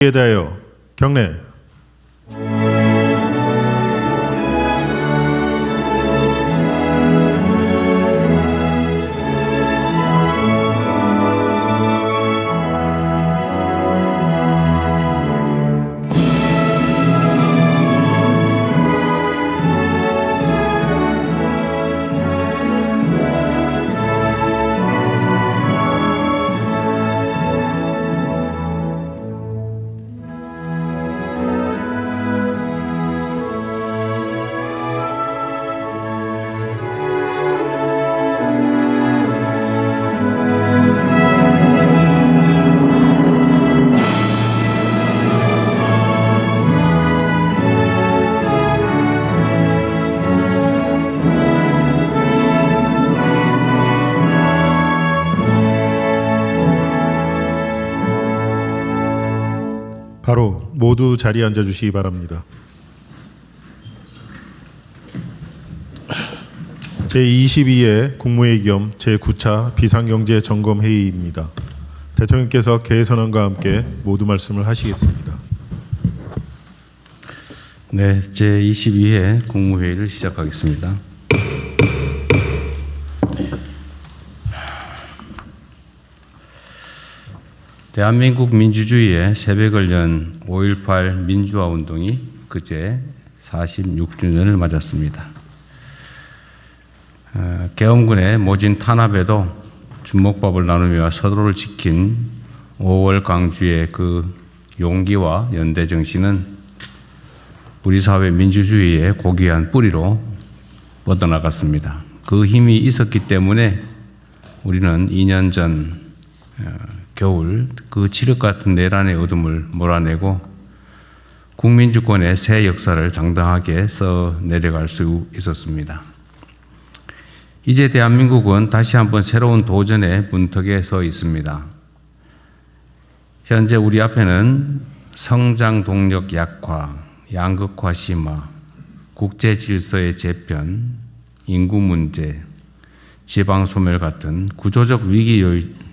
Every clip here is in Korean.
이에 대하여 경례. 바로 모두 자리에 앉아주시기 바랍니다. 제22회 국무회의 겸 제9차 비상경제점검회의입니다. 대통령께서 개선안과 함께 모두 말씀을 하시겠습니다. 네, 제22회 국무회의를 시작하겠습니다. 대한민국 민주주의의 새벽을 연 5.18 민주화운동이 그제 46주년을 맞았습니다. 계엄군의 모진 탄압에도 주먹밥을 나누며 서로를 지킨 5월 강주의 그 용기와 연대 정신은 우리 사회 민주주의의 고귀한 뿌리로 뻗어나갔습니다. 그 힘이 있었기 때문에 우리는 2년 전 겨울 그 칠흑 같은 내란의 어둠을 몰아내고 국민주권의 새 역사를 당당하게 써 내려갈 수 있었습니다. 이제 대한민국은 다시 한번 새로운 도전의 문턱에 서 있습니다. 현재 우리 앞에는 성장 동력 약화, 양극화 심화, 국제 질서의 재편, 인구 문제, 지방 소멸 같은 구조적 위기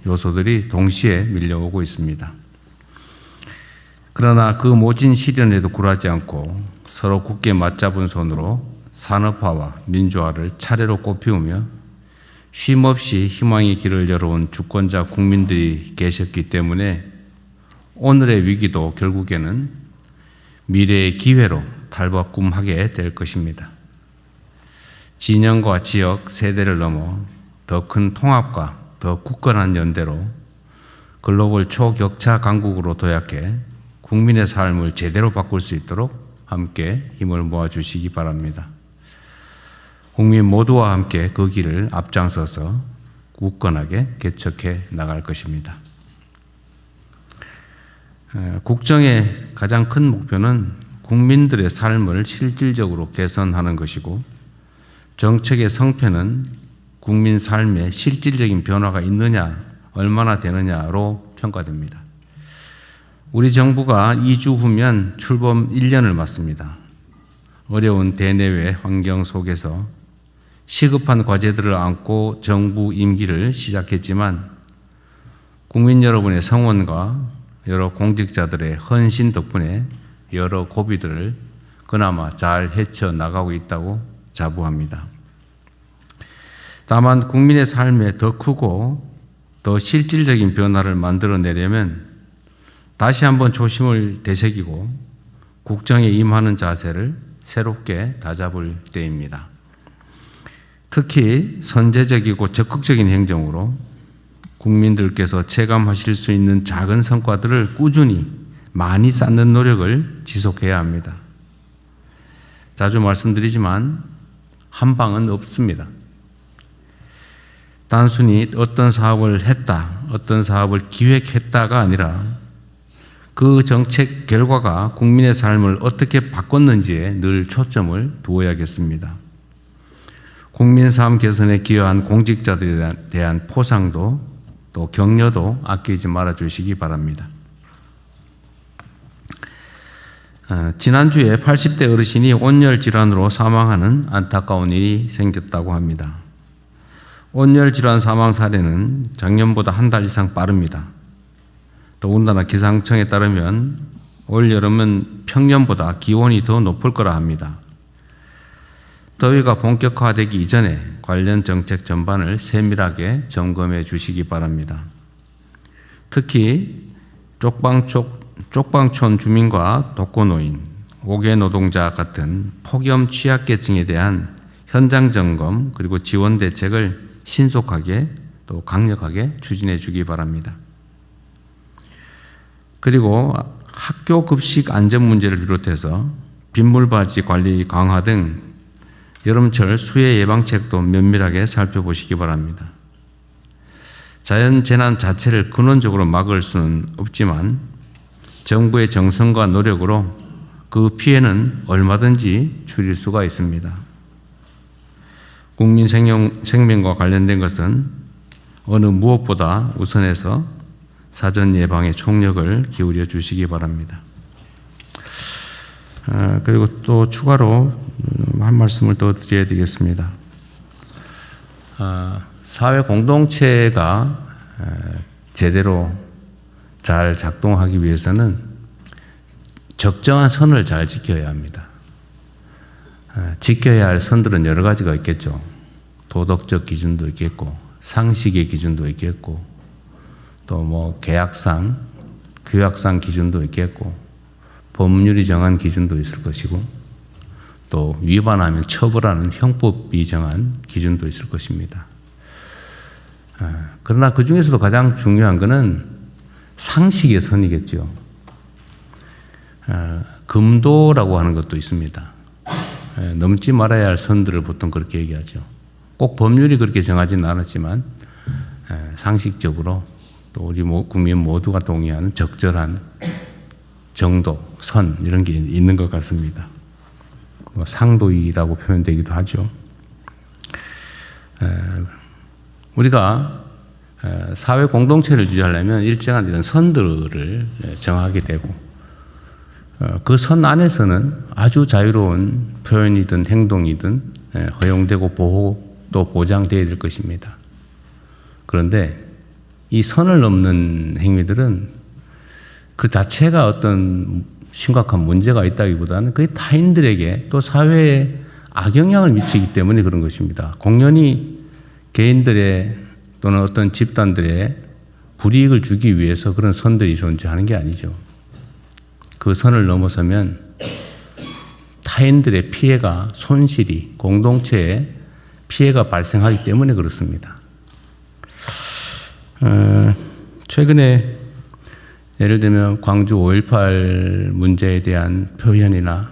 요소들이 동시에 밀려오고 있습니다. 그러나 그 모진 시련에도 굴하지 않고 서로 굳게 맞잡은 손으로 산업화와 민주화를 차례로 꽃피우며 쉼없이 희망의 길을 열어온 주권자 국민들이 계셨기 때문에 오늘의 위기도 결국에는 미래의 기회로 탈바꿈하게 될 것입니다. 진영과 지역, 세대를 넘어 더 큰 통합과 더 굳건한 연대로 글로벌 초격차 강국으로 도약해 국민의 삶을 제대로 바꿀 수 있도록 함께 힘을 모아주시기 바랍니다. 국민 모두와 함께 그 길을 앞장서서 굳건하게 개척해 나갈 것입니다. 국정의 가장 큰 목표는 국민들의 삶을 실질적으로 개선하는 것이고 정책의 성패는 국민 삶에 실질적인 변화가 있느냐, 얼마나 되느냐로 평가됩니다. 우리 정부가 2주 후면 출범 1년을 맞습니다. 어려운 대내외 환경 속에서 시급한 과제들을 안고 정부 임기를 시작했지만 국민 여러분의 성원과 여러 공직자들의 헌신 덕분에 여러 고비들을 그나마 잘 헤쳐나가고 있다고 자부합니다. 다만 국민의 삶에 더 크고 더 실질적인 변화를 만들어내려면 다시 한번 조심을 되새기고 국정에 임하는 자세를 새롭게 다잡을 때입니다. 특히 선제적이고 적극적인 행정으로 국민들께서 체감하실 수 있는 작은 성과들을 꾸준히 많이 쌓는 노력을 지속해야 합니다. 자주 말씀드리지만 한 방은 없습니다. 단순히 어떤 사업을 했다, 어떤 사업을 기획했다가 아니라 그 정책 결과가 국민의 삶을 어떻게 바꿨는지에 늘 초점을 두어야겠습니다. 국민 삶 개선에 기여한 공직자들에 대한 포상도 또 격려도 아끼지 말아 주시기 바랍니다. 지난주에 80대 어르신이 온열 질환으로 사망하는 안타까운 일이 생겼다고 합니다. 온열 질환 사망 사례는 작년보다 한 달 이상 빠릅니다. 더군다나 기상청에 따르면 올 여름은 평년보다 기온이 더 높을 거라 합니다. 더위가 본격화되기 이전에 관련 정책 전반을 세밀하게 점검해 주시기 바랍니다. 특히 쪽방촌 주민과 독거노인, 5개 노동자 같은 폭염 취약계층에 대한 현장 점검 그리고 지원 대책을 신속하게 또 강력하게 추진해 주기 바랍니다. 그리고 학교 급식 안전 문제를 비롯해서 빗물바지 관리 강화 등 여름철 수해 예방책도 면밀하게 살펴보시기 바랍니다. 자연재난 자체를 근원적으로 막을 수는 없지만 정부의 정성과 노력으로 그 피해는 얼마든지 줄일 수가 있습니다. 국민 생명과 관련된 것은 어느 무엇보다 우선해서 사전 예방에 총력을 기울여 주시기 바랍니다. 그리고 또 추가로 한 말씀을 더 드려야 되겠습니다. 사회 공동체가 제대로 잘 작동하기 위해서는 적정한 선을 잘 지켜야 합니다. 지켜야 할 선들은 여러 가지가 있겠죠. 도덕적 기준도 있겠고, 상식의 기준도 있겠고, 또 뭐 계약상, 규약상 기준도 있겠고, 법률이 정한 기준도 있을 것이고, 또 위반하면 처벌하는 형법이 정한 기준도 있을 것입니다. 그러나 그 중에서도 가장 중요한 것은 상식의 선이겠죠. 금도라고 하는 것도 있습니다. 넘지 말아야 할 선들을 보통 그렇게 얘기하죠. 꼭 법률이 그렇게 정하지는 않았지만 상식적으로 또 우리 국민 모두가 동의하는 적절한 정도, 선 이런 게 있는 것 같습니다. 상도이라고 표현되기도 하죠. 우리가 사회 공동체를 유지하려면 일정한 이런 선들을 정하게 되고 그 선 안에서는 아주 자유로운 표현이든 행동이든 허용되고 보호도 보장되어야 될 것입니다. 그런데 이 선을 넘는 행위들은 그 자체가 어떤 심각한 문제가 있다기보다는 그게 타인들에게 또 사회에 악영향을 미치기 때문에 그런 것입니다. 공연히 개인들의 또는 어떤 집단들의 불이익을 주기 위해서 그런 선들이 존재하는 게 아니죠. 그 선을 넘어서면 타인들의 피해가, 손실이, 공동체에 피해가 발생하기 때문에 그렇습니다. 최근에 예를 들면 광주 5.18 문제에 대한 표현이나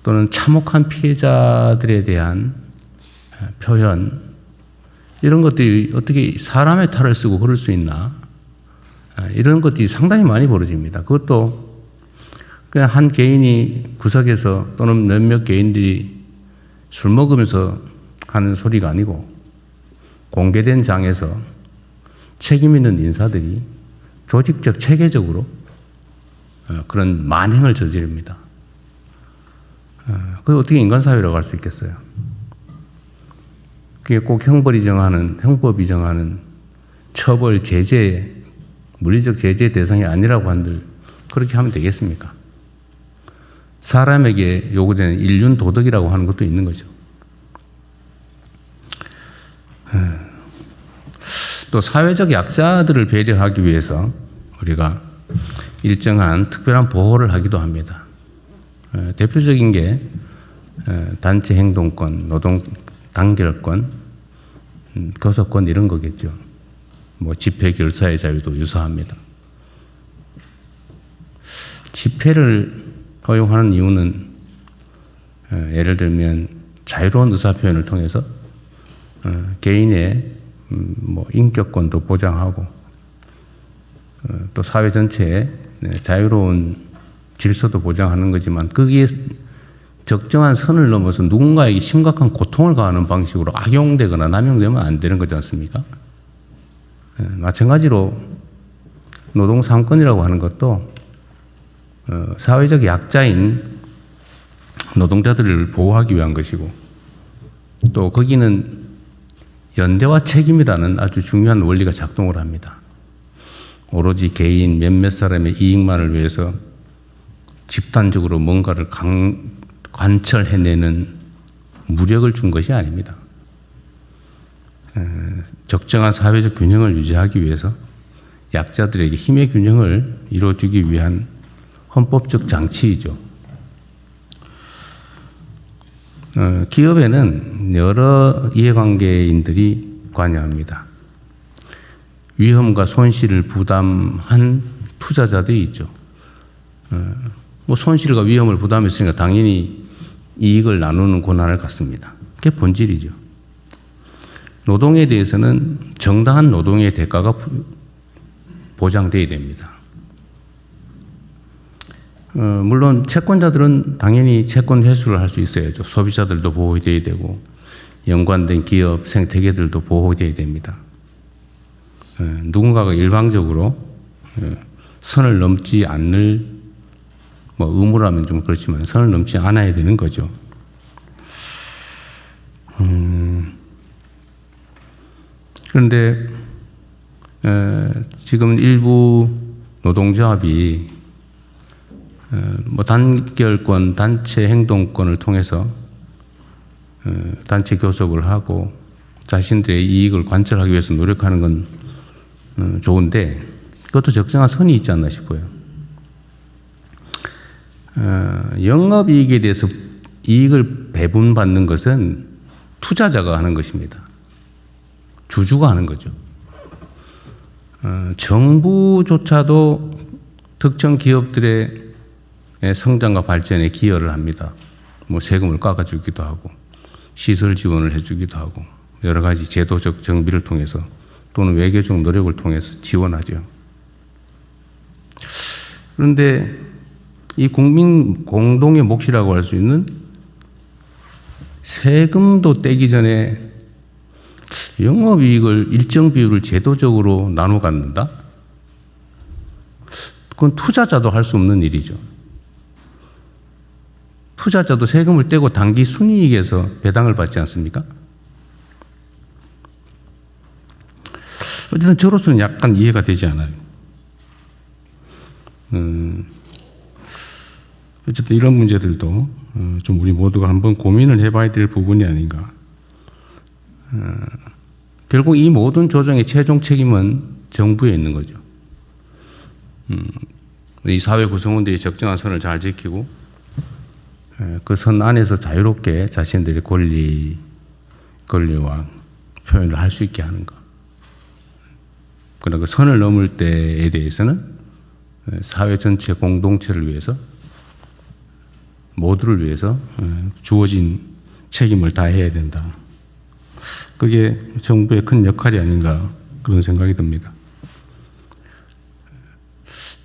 또는 참혹한 피해자들에 대한 표현, 이런 것들이 어떻게 사람의 탈을 쓰고 그럴 수 있나? 이런 것들이 상당히 많이 벌어집니다. 그것도 그냥 한 개인이 구석에서 또는 몇몇 개인들이 술 먹으면서 하는 소리가 아니고 공개된 장에서 책임 있는 인사들이 조직적, 체계적으로 그런 만행을 저지릅니다. 그게 어떻게 인간사회라고 할 수 있겠어요? 그게 꼭 형법이 정하는 처벌, 제재, 물리적 제재 대상이 아니라고 한들 그렇게 하면 되겠습니까? 사람에게 요구되는 인륜 도덕이라고 하는 것도 있는 거죠. 또 사회적 약자들을 배려하기 위해서 우리가 일정한 특별한 보호를 하기도 합니다. 대표적인 게 단체 행동권, 노동 단결권, 교섭권 이런 거겠죠. 뭐 집회 결사의 자유도 유사합니다. 집회를 허용하는 이유는 예를 들면 자유로운 의사표현을 통해서 개인의 뭐 인격권도 보장하고 또 사회 전체의 자유로운 질서도 보장하는 거지만 거기에 적정한 선을 넘어서 누군가에게 심각한 고통을 가하는 방식으로 악용되거나 남용되면 안 되는 거지 않습니까? 마찬가지로 노동상권이라고 하는 것도 사회적 약자인 노동자들을 보호하기 위한 것이고 또 거기는 연대와 책임이라는 아주 중요한 원리가 작동을 합니다. 오로지 개인 몇몇 사람의 이익만을 위해서 집단적으로 뭔가를 관철해내는 무력을 준 것이 아닙니다. 적정한 사회적 균형을 유지하기 위해서 약자들에게 힘의 균형을 이루어주기 위한 헌법적 장치이죠. 기업에는 여러 이해관계인들이 관여합니다. 위험과 손실을 부담한 투자자들이 있죠. 뭐 손실과 위험을 부담했으니까 당연히 이익을 나누는 권한을 갖습니다. 그게 본질이죠. 노동에 대해서는 정당한 노동의 대가가 보장돼야 됩니다. 물론 채권자들은 당연히 채권 회수를 할 수 있어야죠. 소비자들도 보호돼야 되고 연관된 기업, 생태계들도 보호돼야 됩니다. 누군가가 일방적으로 선을 넘지 않을 뭐 의무라면 좀 그렇지만 선을 넘지 않아야 되는 거죠. 그런데 지금 일부 노동조합이 뭐 단결권, 단체 행동권을 통해서 단체 교섭을 하고 자신들의 이익을 관철하기 위해서 노력하는 건 좋은데 그것도 적정한 선이 있지 않나 싶어요. 영업이익에 대해서 이익을 배분받는 것은 투자자가 하는 것입니다. 주주가 하는 거죠. 정부조차도 특정 기업들의 성장과 발전에 기여를 합니다. 뭐 세금을 깎아주기도 하고 시설 지원을 해주기도 하고 여러 가지 제도적 정비를 통해서 또는 외교적 노력을 통해서 지원하죠. 그런데 이 국민 공동의 몫이라고 할 수 있는 세금도 떼기 전에 영업이익을 일정 비율을 제도적으로 나눠 갖는다? 그건 투자자도 할 수 없는 일이죠. 투자자도 세금을 떼고 단기 순이익에서 배당을 받지 않습니까? 어쨌든 저로서는 약간 이해가 되지 않아요. 어쨌든 이런 문제들도 좀 우리 모두가 한번 고민을 해봐야 될 부분이 아닌가. 결국 이 모든 조정의 최종 책임은 정부에 있는 거죠. 이 사회 구성원들이 적정한 선을 잘 지키고 그 선 안에서 자유롭게 자신들의 권리와 표현을 할 수 있게 하는 것. 그러나 그 선을 넘을 때에 대해서는 사회 전체 공동체를 위해서 모두를 위해서 주어진 책임을 다해야 된다. 그게 정부의 큰 역할이 아닌가 그런 생각이 듭니다.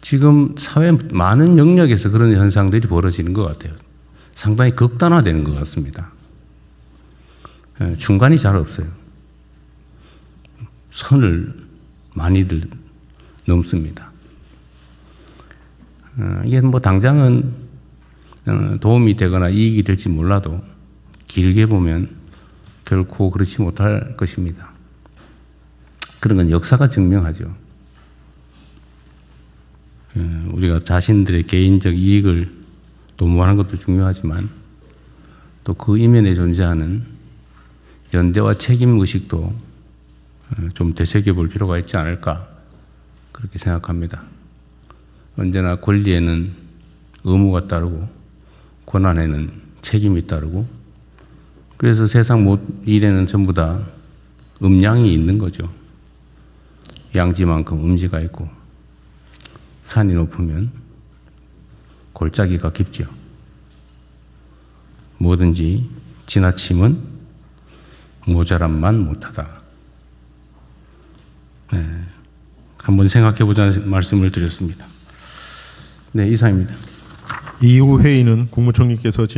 지금 사회 많은 영역에서 그런 현상들이 벌어지는 것 같아요. 상당히 극단화되는 것 같습니다. 중간이 잘 없어요. 선을 많이들 넘습니다. 이게 뭐 당장은 도움이 되거나 이익이 될지 몰라도 길게 보면 결코 그렇지 못할 것입니다. 그런 건 역사가 증명하죠. 우리가 자신들의 개인적 이익을 도모하는 것도 중요하지만 또 그 이면에 존재하는 연대와 책임 의식도 좀 되새겨볼 필요가 있지 않을까 그렇게 생각합니다. 언제나 권리에는 의무가 따르고 권한에는 책임이 따르고 그래서 세상 모든 일에는 전부 다 음양이 있는 거죠. 양지만큼 음지가 있고 산이 높으면 골짜기가 깊죠. 뭐든지 지나침은 모자람만 못하다. 한번 생각해보자는 말씀을 드렸습니다. 네, 이상입니다. 이후 회의는 국무총리께서